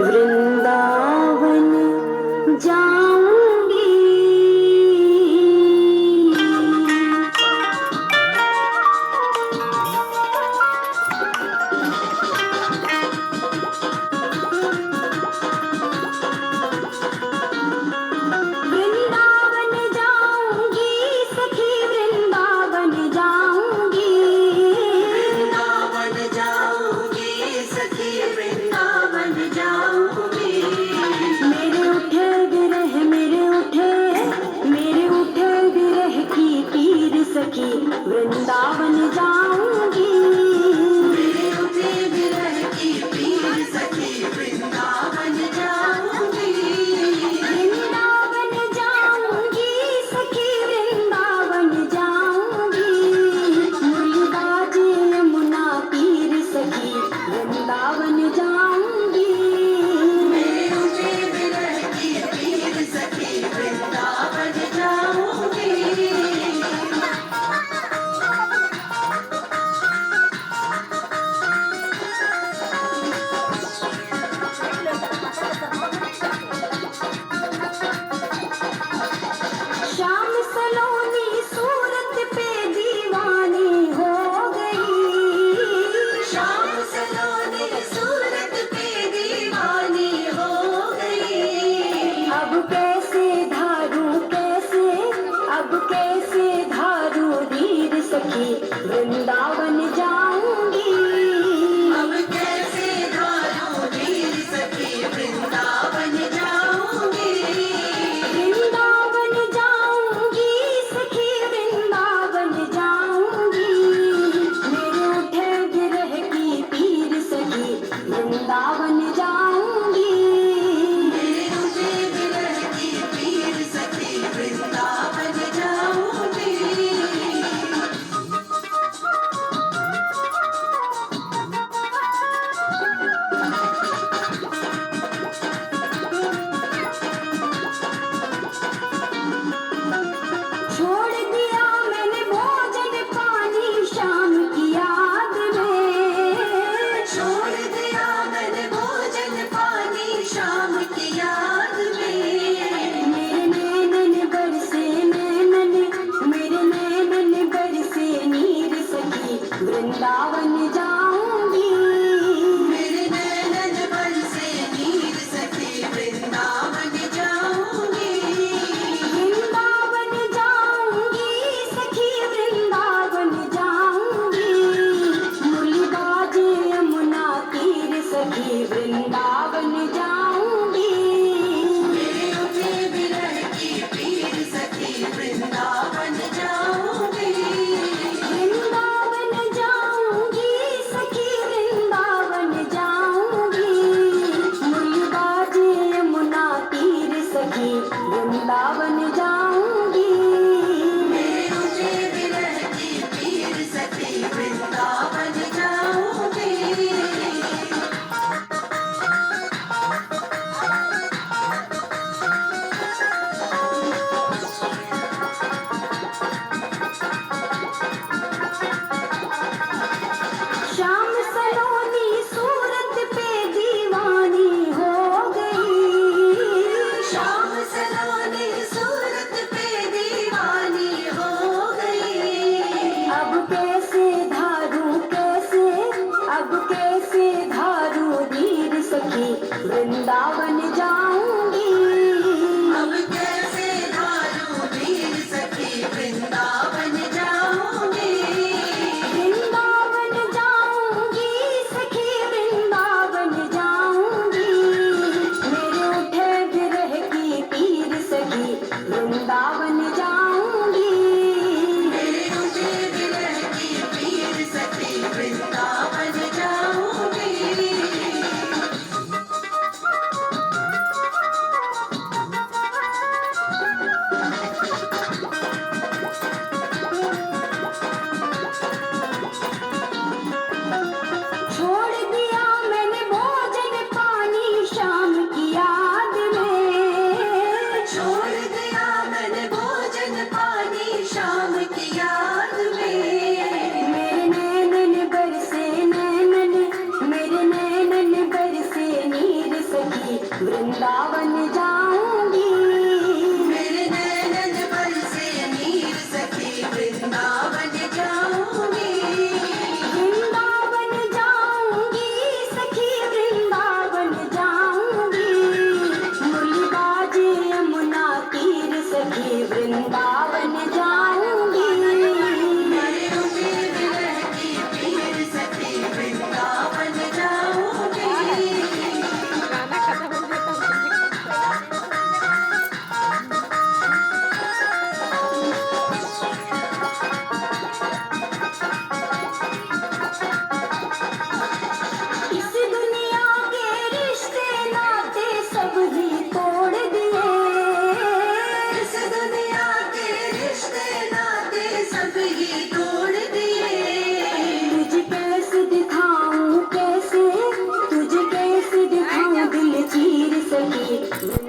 वृंदावन जाऊंगी। वृंदावन जाऊंगी सखी, वृंदावन जाऊंगी। वृंदावन जाऊंगी सखी, वृंदावन जाऊंगी। मेरे उठे विरह, मेरे उठे विरह की पीर सखी, वृंदावन जाऊंगी। मेरे उठे विरह की पीर सखी, वृंदावन जाऊंगी। वृंदावन जाऊंगी सखी, वृंदावन जाऊंगी। मुरली बाजे यमुना तीर सखी, वृंदावन जाऊंगी। मेरे उठे विरह की पीर सखी, वृंदावन जाऊंगी। श्याम सलोनी सूरत पे दीवानी हो गई। शाम सलोनी सूरत पे दीवानी हो गई। अब कैसे धारू रीर सखी, वृंदावन जाऊंगी। अब कैसे धारू वीर सखी, वृंदावन जाऊंगी। वृंदावन जाऊंगी सखी, वृंदावन जाऊंगी। मेरे उठे विरह की पीर सखी, वृंदावन जाऊंगी। मेरे उठे विरह की पीर सखी, वृंदावन जाऊंगी। छोड़ दिया मैंने भोजन पानी शाम की याद में। छोड़ दिया मैंने भोजन पानी शाम की याद में। मेरे नैनन बरसे नीर सखी, वृंदावन जाऊंगी। मेरे नैनन बरसे नीर सखी, वृंदावन जाऊंगी। वृंदावन जाऊंगी सखी, वृंदावन जाऊंगी। मुरली बाजे यमुना तीर सखी, वृंदावन जाऊंगी। मेरे उठे विरह की पीर सखी, वृंदावन जाऊंगी। वृंदावन जाऊंगी सखी, वृंदावन जाऊंगी। मुरली बाजे यमुना तीर सखी, वृंदावन जाऊंगी। मेरे उठे विरह की पीर सखी, वृंदावन जाऊंगी। श्याम सलोनी सूरत पे दीवानी हो गई। शाम सलोनी सूरत पे दीवानी हो गई। अब कैसे धारू वीर सखी, वृंदावन जाऊंगी। अब कैसे धारू वीर सखी, वृंदावन जाऊंगी। वृंदावन जाऊंगी सखी, वृंदावन जाऊंगी। मेरे उठे विरह की पीर सखी, वृंदावन जाऊंगी। मेरे उठे विरह की पीर सखी, वृंदावन जाऊंगी। वृंदावन जाऊंगी। मेरे नैनन बरसे नीर सखी वृंदावन जाऊंगी। वृंदावन जाऊंगी सखी वृंदावन जाऊंगी। मुरली बाजे यमुना तीर सखी वृंदावन जाऊंगी। मेरे उम्मीद रहती पीर सखी वृंदावन जाऊंगी। इस दुनिया के रिश्ते नाते सब ही तोड़ दिए। इस दुनिया के रिश्ते नाते सब ही तोड़ दिए। तुझे कैसे दिखाऊं कैसे, तुझे कैसे दिखाऊं दिल चीर सकी